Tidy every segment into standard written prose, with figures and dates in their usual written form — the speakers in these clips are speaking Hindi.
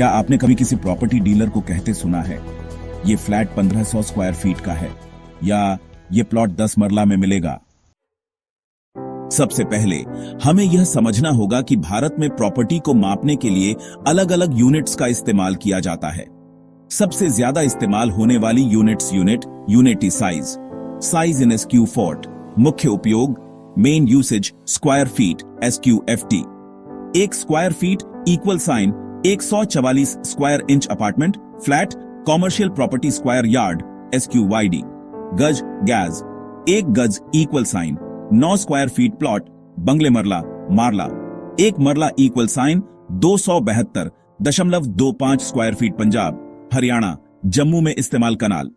क्या आपने कभी किसी प्रॉपर्टी डीलर को कहते सुना है, ये फ्लैट 1500 स्क्वायर फीट का है या ये प्लॉट 10 मरला में मिलेगा? सबसे पहले हमें यह समझना होगा कि भारत में प्रॉपर्टी को मापने के लिए अलग अलग यूनिट्स का इस्तेमाल किया जाता है। सबसे ज्यादा इस्तेमाल होने वाली यूनिट साइज इन SQ फॉर्ट, मुख्य उपयोग main usage square feet SQFT। एक square feet equal sign 144 square inch apartment flat commercial property square yard SQYD। गज गैज, एक गज equal sign 9 square feet plot बंगले मारला। एक मरला equal sign 272.25 square feet Punjab Haryana Jammu में इस्तेमाल कनाल।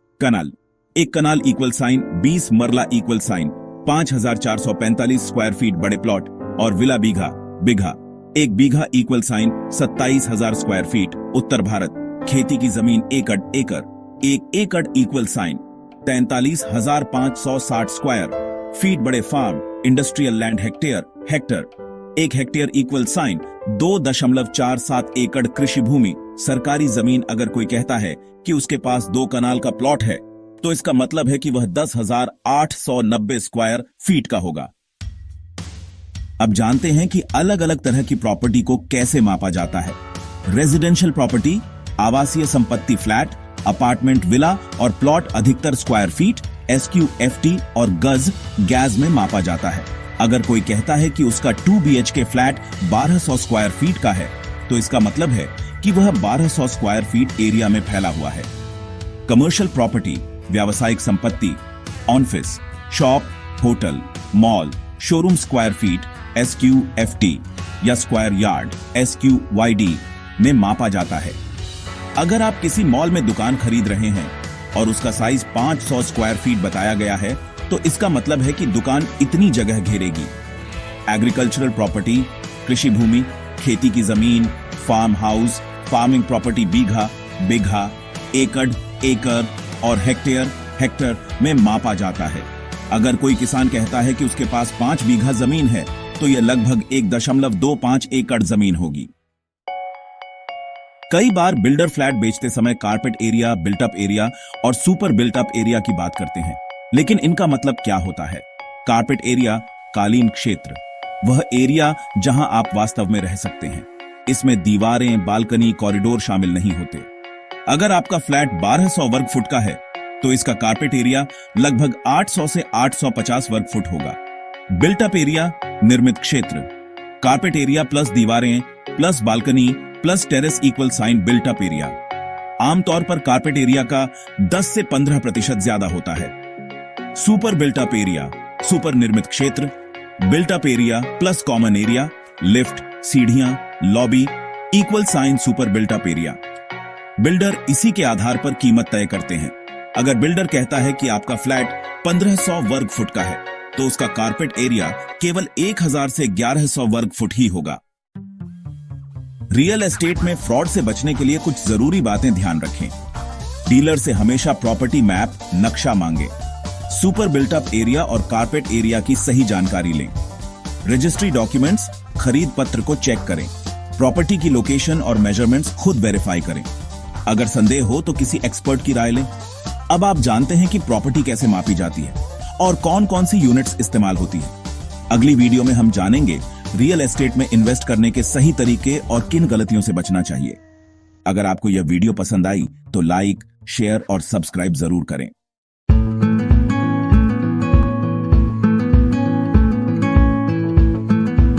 एक कनाल इक्वल साइन 20 मरला इक्वल साइन 5445 स्क्वायर फीट बड़े प्लॉट और विला बीघा। एक बीघा इक्वल साइन 27,000 स्क्वायर फीट उत्तर भारत खेती की जमीन एकड़। एक एकड़ इक्वल साइन 43,560 स्क्वायर फीट बड़े फार्म इंडस्ट्रियल लैंड हेक्टर। एक हेक्टेयर इक्वल साइन 2.47 एकड़ कृषि भूमि सरकारी जमीन। अगर कोई कहता है कि उसके पास 2 कनाल का प्लॉट है तो इसका मतलब है कि वह 10,890 स्क्वायर फीट का होगा। अब जानते हैं कि अलग अलग तरह की प्रॉपर्टी को कैसे मापा जाता है। रेजिडेंशियल प्रॉपर्टी, आवासीय संपत्ति फ्लैट, अपार्टमेंट विला और प्लॉट अधिकतर स्क्वायर फीट SQFT और गज गैज में मापा जाता है। अगर कोई कहता है कि उसका 2 BHK फ्लैट 1200 स्क्वायर फीट का है तो इसका मतलब है कि वह 1200 स्क्वायर फीट एरिया में फैला हुआ है। कमर्शियल प्रॉपर्टी, व्यावसायिक संपत्ति, office, shop, hotel, mall, showroom square feet SQFT या स्क्वायर यार्ड SQYD में मापा जाता है। अगर आप किसी मॉल में दुकान खरीद रहे हैं और उसका साइज 500 स्क्वायर फीट बताया गया है तो इसका मतलब है कि दुकान इतनी जगह घेरेगी। एग्रीकल्चरल प्रॉपर्टी, कृषि भूमि, खेती की जमीन, फार्म हाउस, फार्मिंग प्रॉपर्टी बीघा, एकड़ और हेक्टेयर में मापा जाता है। अगर कोई किसान कहता है कि उसके पास 5 बीघा जमीन है तो यह लगभग 1.25 एकड़ जमीन होगी। कई बार बिल्डर फ्लैट बेचते समय कारपेट एरिया, बिल्टअप एरिया और सुपर बिल्टअप एरिया की बात करते हैं, लेकिन इनका मतलब क्या होता है? कारपेट एरिया कालीन क्षेत्र, वह एरिया जहां आप वास्तव में रह सकते हैं। इसमें दीवारें, बालकनी, कॉरिडोर शामिल नहीं होते। अगर आपका फ्लैट 1200 वर्ग फुट का है तो इसका कारपेट एरिया लगभग 800 से 850 वर्ग फुट होगा। बिल्टअप एरिया निर्मित क्षेत्र, कारपेट एरिया प्लस दीवारें plus balcony plus terrace equal sign built up area. आमतौर पर कारपेट एरिया का 10 से 15% ज्यादा होता है। सुपर बिल्टअप एरिया, सुपर निर्मित क्षेत्र, built up area plus common area, lift, सीढ़ियां, lobby equal sign super built up area. Builder इसी के आधार पर कीमत तय करते हैं। अगर बिल्डर कहता है कि आपका फ्लैट 1500 वर्ग फुट का है तो उसका कारपेट एरिया केवल 1000 से 1100 वर्ग फुट ही होगा। रियल एस्टेट में फ्रॉड से बचने के लिए कुछ जरूरी बातें ध्यान रखें। डीलर से हमेशा प्रॉपर्टी मैप, नक्शा मांगे। सुपर बिल्टअप एरिया और कारपेट एरिया की सही जानकारी लें। रजिस्ट्री डॉक्यूमेंट्स, खरीद पत्र को चेक करें। प्रॉपर्टी की लोकेशन और मेजरमेंट्स खुद वेरीफाई करें। अगर संदेह हो तो किसी एक्सपर्ट की राय लें। अब आप जानते हैं कि प्रॉपर्टी कैसे मापी जाती है और कौन कौन सी यूनिट्स इस्तेमाल होती है। अगली वीडियो में हम जानेंगे रियल एस्टेट में इन्वेस्ट करने के सही तरीके और किन गलतियों से बचना चाहिए। अगर आपको यह वीडियो पसंद आई तो लाइक, शेयर और सब्सक्राइब जरूर करें।